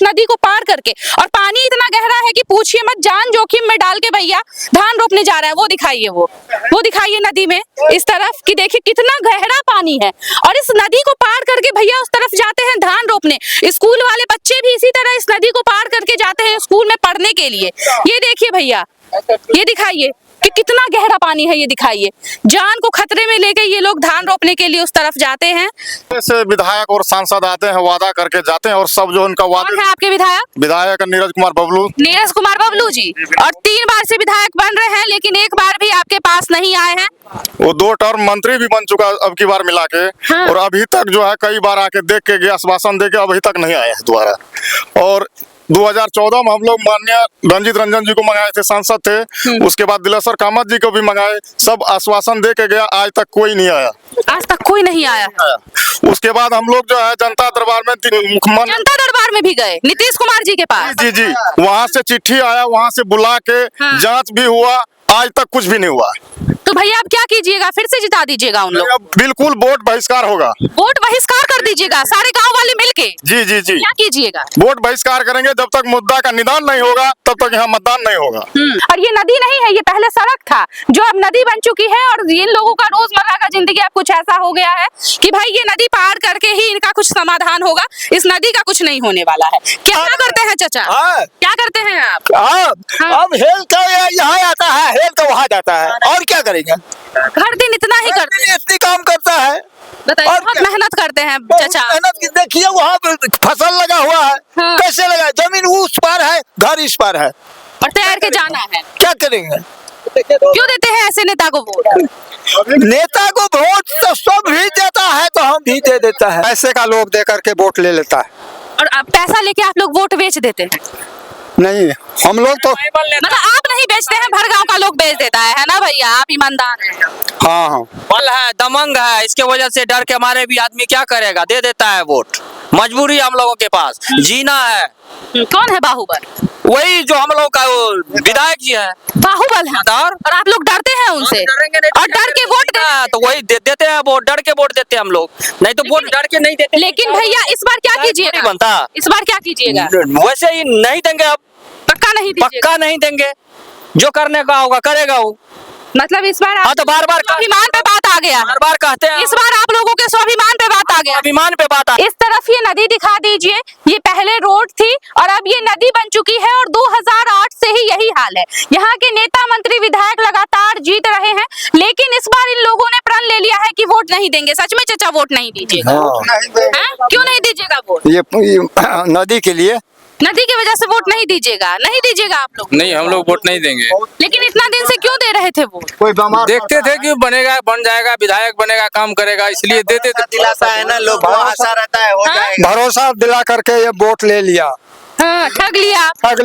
नदी को पार करके, और पानी इतना गहरा है कि पूछिए मत, जान जोखिम में डाल के भैया धान रोपने जा रहा है। वो दिखाइए, वो दिखाइए नदी में इस तरफ कि देखिए कितना गहरा पानी है, और इस नदी को पार करके भैया उस तरफ जाते हैं धान रोपने। स्कूल वाले बच्चे भी इसी तरह इस नदी को पार करके जाते हैं स्कूल में पढ़ने के लिए। ये देखिए भैया, ये दिखाइए कि कितना गहरा पानी है, ये दिखाइए। जान को खतरे में लेके ये लोग धान रोपने के लिए उस तरफ जाते हैं। ऐसे विधायक और सांसद आते हैं, वादा करके जाते हैं, और सब जो उनका वादा। कौन है आपके विधायक नीरज कुमार बबलू। नीरज कुमार बबलू जी, और 3 बार से विधायक बन रहे हैं, लेकिन एक बार भी आपके पास नहीं आए हैं। वो 2 टर्म मंत्री भी बन चुका अब की बार मिला के। हाँ। और अभी तक जो है कई बार आके देख के गया, आश्वासन दे के अभी तक नहीं आए हैं दोबारा। और 2014 में हम लोग माननीय रंजीत रंजन जी को मंगाए थे, सांसद थे। उसके बाद दिलेश्वर कामत जी को भी मंगाए, सब आश्वासन दे के गया, आज तक कोई नहीं आया। आज तक कोई नहीं आया। उसके बाद हम लोग जो है जनता दरबार में जनता दरबार में भी गए, नीतीश कुमार जी के पास। जी जी, वहाँ से चिट्ठी आया, वहाँ से बुला के जांच भी हुआ, आज तक कुछ भी नहीं हुआ। तो भैया अब क्या कीजिएगा, फिर से जिता दीजिएगा उन लोग? बिल्कुल वोट बहिष्कार होगा। वोट बहिष्कार कर दीजिएगा सारे गांव वाले मिलके? जी जी जी, क्या कीजिएगा? वोट बहिष्कार करेंगे, जब तक मुद्दा का निदान नहीं होगा तब तक यहाँ मतदान नहीं होगा। और ये नदी नहीं है, ये पहले सड़क था जो अब नदी बन चुकी है, और इन लोगों का रोजमर्रा का जिंदगी अब कुछ ऐसा हो गया है कि भाई ये नदी पार करके ही इनका कुछ समाधान होगा, इस नदी का कुछ नहीं होने वाला है। क्या करते हैं चाचा? क्या करते हैं आप? अब हेल तो यहाँ आता है, हेल तो वहाँ जाता है, और क्या करेंगे? हर दिन इतना ही करते हैं? इतनी काम करता है, बताइए। बहुत मेहनत करते हैं चाचा। मेहनत देखिए, वहाँ फसल लगा हुआ है। हाँ। कैसे लगा? जमीन उस पार है, घर इस पार है, और तैयार के जाना है। क्या करेंगे? क्यों देते हैं ऐसे नेता को वोट? नेता को वोट तो सब भी देता है, तो हम भी दे देता है। पैसे का लोभ दे करके वोट ले लेता है। और आप पैसा लेके आप लोग वोट बेच देते हैं? नहीं, हम लोग तो मतलब आप नहीं बेचते हैं, भर गांव का लोग बेच देता है ना भैया? आप ईमानदार हैं। हाँ हाँ, बल है, दमंग है, इसके वजह से डर के हमारे भी आदमी क्या करेगा, दे देता है वोट। मजबूरी हम लोगों के पास जीना है। कौन है बाहुबल? वही जो हम लोग का विधायक जी है, बाहुबल है। और आप लोग डरते हैं उनसे, और डर के वोट तो वही देते हैं वोट, डर के वोट देते हैं हम लोग, नहीं तो वोट डर के नहीं देते। लेकिन भैया इस बार क्या कीजिएगा? बनता इस बार क्या कीजिएगा? वैसे ही नहीं देंगे, अब पक्का नहीं दीजिएगा? पक्का नहीं देंगे, जो करने का होगा करेगा वो। मतलब इस बार हाँ, तो बार-बार स्वाभिमान पे बात आ गया। बार-बार कहते हैं, इस बार आप लोगों के स्वाभिमान पे बात आ गया। अभिमान पे बात आ। इस तरफ ये नदी दिखा दीजिए, ये पहले रोड थी और अब ये नदी बन चुकी है, और 2008 से ही यही हाल है। यहाँ के नेता मंत्री विधायक लगातार जीत रहे हैं, लेकिन इस बार इन लोगों ने प्रण ले लिया है कि वोट नहीं देंगे। सच में चाचा वोट नहीं दीजिएगा? क्यों नहीं दीजिएगा वोट? ये नदी के लिए, नदी की वजह से वोट नहीं दीजिएगा? नहीं दीजिएगा आप लोग? नहीं, हम लोग वोट नहीं देंगे। लेकिन इतना दिन से क्यों दे रहे थे वोट? कोई बीमार देखते थे कि बनेगा, बन जाएगा, विधायक बनेगा, काम करेगा, इसलिए देते थे। दिलासा है ना, लोग को आशा रहता है हो जाएगा। भरोसा दिला करके ये वोट ले लिया। हाँ, ठग लिया। ठग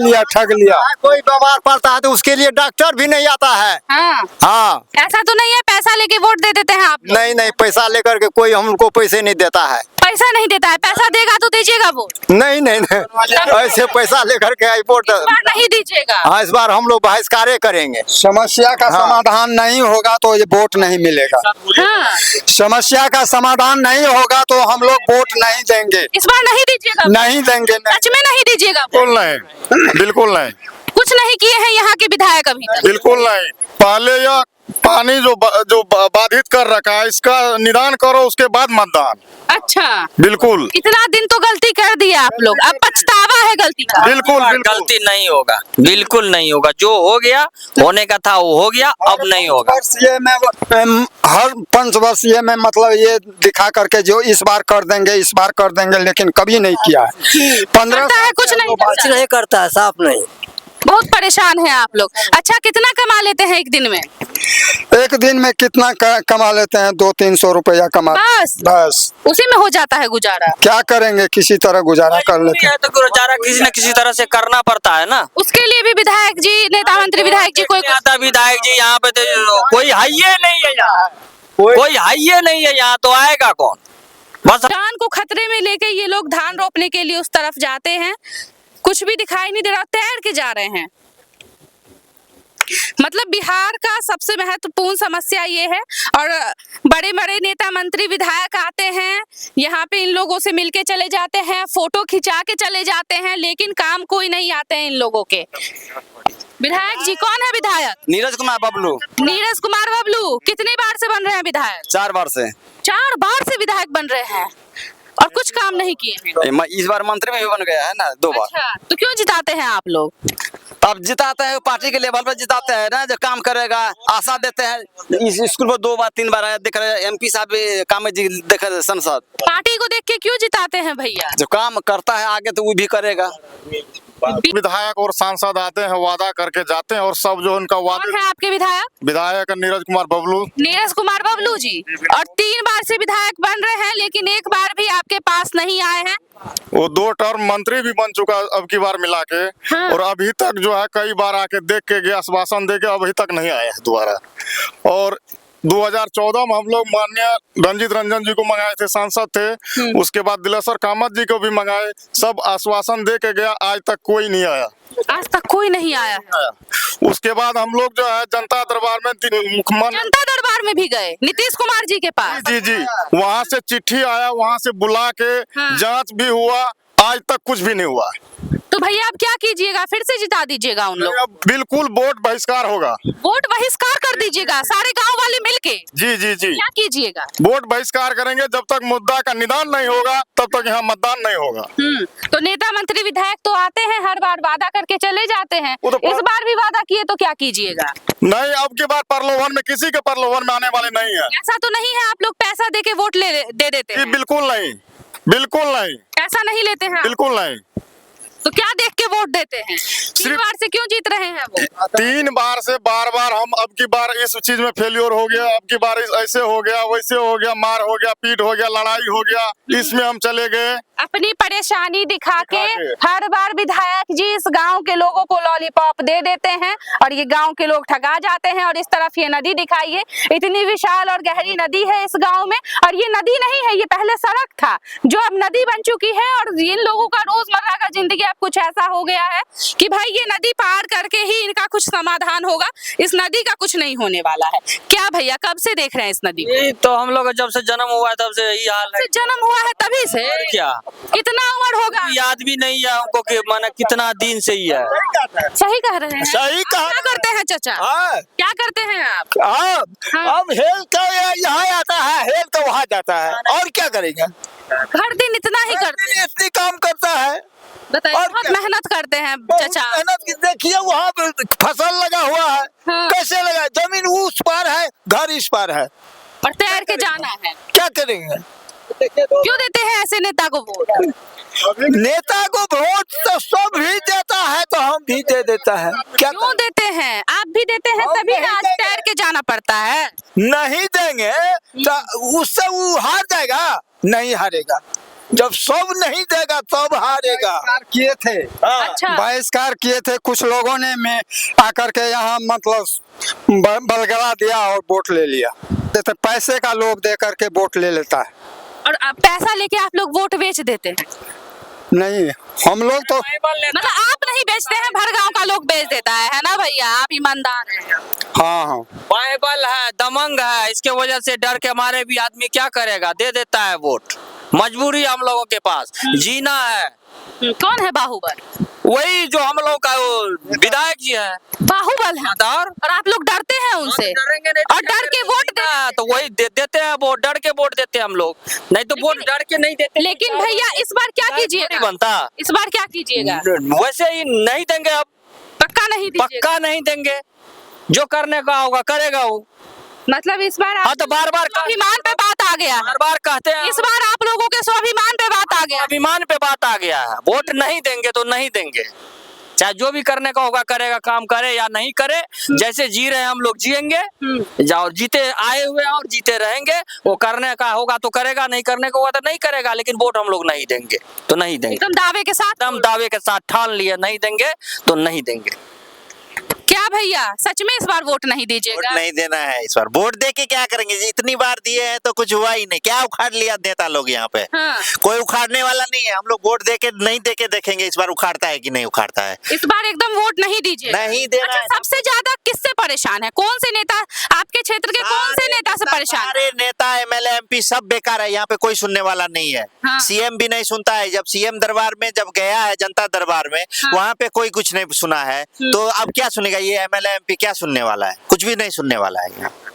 लिया। कोई बीमार पड़ता है तो उसके लिए डॉक्टर भी नहीं आता है। हाँ, हाँ, ऐसा तो नहीं है पैसा लेके वोट दे देते हैं आप लोग? नहीं, पैसा लेकर के कोई हमको पैसे नहीं देता है। पैसा नहीं देता है? पैसा देगा तो दीजिएगा वोट? नहीं, ऐसे पैसा लेकर के वोट इस बार नहीं दीजिएगा? हाँ, इस बार हम लोग बहिष्कार करेंगे। समस्या का समाधान नहीं होगा तो ये वोट नहीं मिलेगा। हाँ, समस्या का समाधान नहीं होगा तो हम लोग वोट नहीं देंगे। इस बार नहीं दीजिएगा? नहीं देंगे। सच में नहीं दीजिएगा? बिल्कुल नहीं, बिल्कुल नहीं, कुछ नहीं किए हैं यहाँ के विधायक अभी तक? बिल्कुल नहीं। पहले यह पानी जो बाधित कर रखा है, इसका निदान करो, उसके बाद मतदान। अच्छा, बिल्कुल। इतना दिन तो गलती कर दिया आप लोग, अब पछतावा है गलती का? बिल्कुल गलती नहीं होगा, बिल्कुल नहीं होगा। जो हो गया, होने का था वो हो गया, अब नहीं होगा। हर 5 वर्ष ये में मतलब ये दिखा करके जो इस बार कर देंगे, लेकिन कभी नहीं किया है। 15 है कुछ नहीं करता। नहीं करता है, साफ नहीं। बहुत परेशान हैं आप लोग। अच्छा, कितना कमा लेते हैं एक दिन में? एक दिन में कितना कमा लेते हैं? 200-300 रुपया कमा। बस उसी में हो जाता है गुजारा? क्या करेंगे, किसी तरह गुजारा कर लेते हैं। तो गुजारा किसी न किसी तरह से करना पड़ता है ना। उसके लिए भी विधायक जी, नेता मंत्री विधायक जी कोई आता विधायक जी यहाँ पे तो कोई हाइये नहीं है यहाँ, कोई हाइये नहीं है यहाँ, तो आएगा कौन? बस जान को खतरे में लेके ये लोग धान रोपने के लिए उस तरफ जाते हैं। कुछ भी दिखाई नहीं दे रहा, तैर के जा रहे हैं। मतलब बिहार का सबसे महत्वपूर्ण समस्या ये है, और बड़े बड़े नेता मंत्री विधायक आते हैं यहाँ पे, इन लोगों से मिलके चले जाते हैं, फोटो खिंचा के चले जाते हैं, लेकिन काम कोई नहीं आते हैं इन लोगों के। विधायक जी, कौन है विधायक? नीरज कुमार बबलू नीरज कुमार बबलू कितनी बार से बन रहे हैं विधायक? 4 बार से 4 बार से विधायक बन रहे हैं और कुछ काम नहीं किए हैं। इस बार मंत्री भी बन गया है ना 2 बार। अच्छा, तो क्यों जिताते हैं आप लोग? अब जिताते हैं पार्टी के लेवल पर जिताते हैं ना, जो काम करेगा आशा देते हैं। इस स्कूल पर 2 बार 3 बार आया, देख रहे MP साहब भी कामे जी देख रहे संसद। पार्टी को देख के क्यों जिताते हैं भैया? जो काम करता है आगे तो वो भी करेगा। विधायक और सांसद आते हैं, वादा करके जाते हैं, और सब जो उनका कौन वादे। है आपके विधायक? विधायक नीरज कुमार बबलू। नीरज कुमार बबलू जी, और 3 बार से विधायक बन रहे हैं, लेकिन एक बार भी आपके पास नहीं आए हैं। वो 2 टर्म मंत्री भी बन चुका अब की बार मिला के। हाँ। और अभी तक जो है कई बार आके देख के गया, आश्वासन दे के अभी तक नहीं आया है दोबारा। और 2014 में हम लोग माननीय रंजीत रंजन जी को मंगाए थे, सांसद थे। उसके बाद दिलेश्वर कामत जी को भी मंगाए, सब आश्वासन दे के गया, आज तक कोई नहीं आया। आज तक कोई नहीं आया है। उसके बाद हम लोग जो है जनता दरबार में जनता दरबार में भी गए, नीतीश कुमार जी के पास। जी जी, वहाँ से चिट्ठी आया, वहाँ से बुला के हाँ। जांच भी हुआ, आज तक कुछ भी नहीं हुआ। तो भैया अब क्या कीजिएगा? फिर से जिता दीजिएगा उन लोग? अब बिल्कुल वोट बहिष्कार होगा। वोट बहिष्कार कर दीजिएगा सारे गांव वाले मिलके? जी जी जी, क्या कीजिएगा? वोट बहिष्कार करेंगे, जब तक मुद्दा का निदान नहीं होगा तब तक यहाँ मतदान नहीं होगा। तो नेता मंत्री विधायक तो आते हैं, हर बार वादा करके चले जाते हैं, वो तो इस बार भी वादा किए तो क्या कीजिएगा? नहीं, अब की बार प्रलोभन में, किसी के प्रलोभन में आने वाले नहीं है। ऐसा तो नहीं है आप लोग पैसा दे के वोट दे देते जी हैं? बिल्कुल नहीं, बिल्कुल नहीं, पैसा नहीं लेते हैं आप? बिल्कुल नहीं। तो क्या देख के वोट देते हैं? 3 बार से क्यों जीत रहे हैं वो? 3 बार से बार हम अब की बार इस चीज में फेल्योर हो गया, अब की बार ऐसे हो गया, वैसे हो गया, मार हो गया, पीट हो गया, लड़ाई हो गया, इसमें हम चले गए। अपनी परेशानी दिखा के हर बार विधायक जी इस गांव के लोगों को लॉलीपॉप दे देते हैं, और ये गांव के लोग ठगा जाते हैं। और इस तरफ ये नदी दिखाइए, इतनी विशाल और गहरी नदी है इस गांव में, और ये नदी नहीं है, ये पहले सड़क था जो अब नदी बन चुकी है। और इन लोगों का रोजमर्रा का जिंदगी अब कुछ ऐसा हो गया है कि भाई ये नदी पार करके ही इनका कुछ समाधान होगा, इस नदी का कुछ नहीं होने वाला है। क्या भैया, कब से देख रहे हैं इस नदी को? यही तो हम लोग जब से जन्म हुआ है तब से यही हाल है। जन्म हुआ है तभी से? और क्या, कितना उम्र होगा? याद भी नहीं है हमको कि माने कितना दिन से ही है। सही कह रहे हैं। सही कहा। क्या करते हैं चाचा? हाँ। क्या करते हैं आप? अब हेल का यहाँ आता है, हेल का वहाँ जाता है, और क्या करेंगे? हर दिन इतना ही करते हैं? इतनी काम करता है। बताइए, और बहुत क्या? मेहनत करते हैं बहुत चाचा। मेहनत की, देखिए वहाँ पे फसल लगा हुआ है। हाँ। कैसे लगा? जमीन उस पार है, घर इस पार है, और तैर के जाना है। क्या करेंगे? क्यों देते हैं ऐसे नेता को वोट? नेता को वोट तो सब ही देता है, तो हम भी दे देता है। क्या क्यों देते हैं? आप भी देते हैं, हम तभी नहीं ना आज देंगे। तैर के जाना पड़ता है। नहीं देंगे तो उससे वो हार जाएगा? नहीं हारेगा। जब सब नहीं देगा तब हारेगा। बहिष्कार किए थे, अच्छा, बहिष्कार किए थे कुछ लोगों ने, में आकर के यहाँ मतलब बलगरा दिया और वोट ले लिया। तो पैसे का लोभ दे करके वोट ले लेता है। और अब पैसा लेके आप लोग वोट बेच देते हैं? नहीं, हम लोग तो मतलब आप नहीं बेचते हैं, भर गांव का लोग बेच देता है ना भैया? आप ईमानदार हैं। हाँ हाँ, बाइबल है, दमंग है, इसके वजह से डर के मारे भी आदमी क्या करेगा, दे देता है वोट। मजबूरी हम लोगों के पास, जीना है। कौन है बाहुबल? वही जो हम लोग का वो विधायक जी है, बाहुबल है। और आप लोग डरते हैं उनसे, डरेंगे नहीं, और डर के वोट दे। तो वही देते हैं वोट, डर के वोट देते हैं हम लोग, नहीं तो वोट डर के नहीं देते। लेकिन भैया इस बार क्या नहीं कीजिएगा? बनता, इस बार क्या कीजिएगा? वैसे ही नहीं देंगे अब, पक्का नहीं दीजिएगा? पक्का नहीं देंगे। जो करने का होगा करेगा वो। मतलब इस बार हाँ, तो बार-बार स्वाभिमान पे बात आ गया है। बार बार कहते हैं, इस बार आप लोगों के स्वाभिमान पे बात आ गया है। अभिमान पे बात आ गया है। वोट नहीं देंगे तो नहीं देंगे, चाहे जो भी करने का होगा करेगा, काम करे या नहीं करे, जैसे जी रहे हैं हम लोग जिएंगे, जाओ जीते आए हुए हैं और जीते रहेंगे। वो करने का होगा तो करेगा, नहीं करने का होगा तो नहीं करेगा, लेकिन वोट हम लोग नहीं देंगे तो नहीं देंगे। एकदम दावे के साथ? एकदम दावे के साथ ठान लिए, नहीं देंगे तो नहीं देंगे। क्या भैया सच में इस बार वोट नहीं वोट दीजिएगा? नहीं देना है इस बार। वोट दे के क्या करेंगे जी, इतनी बार दिए हैं तो कुछ हुआ ही नहीं। क्या उखाड़ लिया नेता लोग यहाँ पे? हाँ। कोई उखाड़ने वाला नहीं है। हम लोग वोट दे के नहीं दे के देखेंगे इस बार उखाड़ता है कि नहीं उखाड़ता है। इस बार एकदम वोट नहीं दीजिएगा? नहीं देना अच्छा, है। सबसे ज्यादा किससे परेशान है? कौन से नेता आपके क्षेत्र के कौन से नेता से परेशान है? सारे नेता एमएलए एमपी सब बेकार है, यहाँ पे कोई सुनने वाला नहीं है। हाँ। सीएम भी नहीं सुनता है। जब सीएम दरबार में जब गया है जनता दरबार में, वहाँ पे कोई कुछ नहीं सुना है, तो अब क्या सुनेगा ये एमएलए एमपी? क्या सुनने वाला है? कुछ भी नहीं सुनने वाला है यहाँ।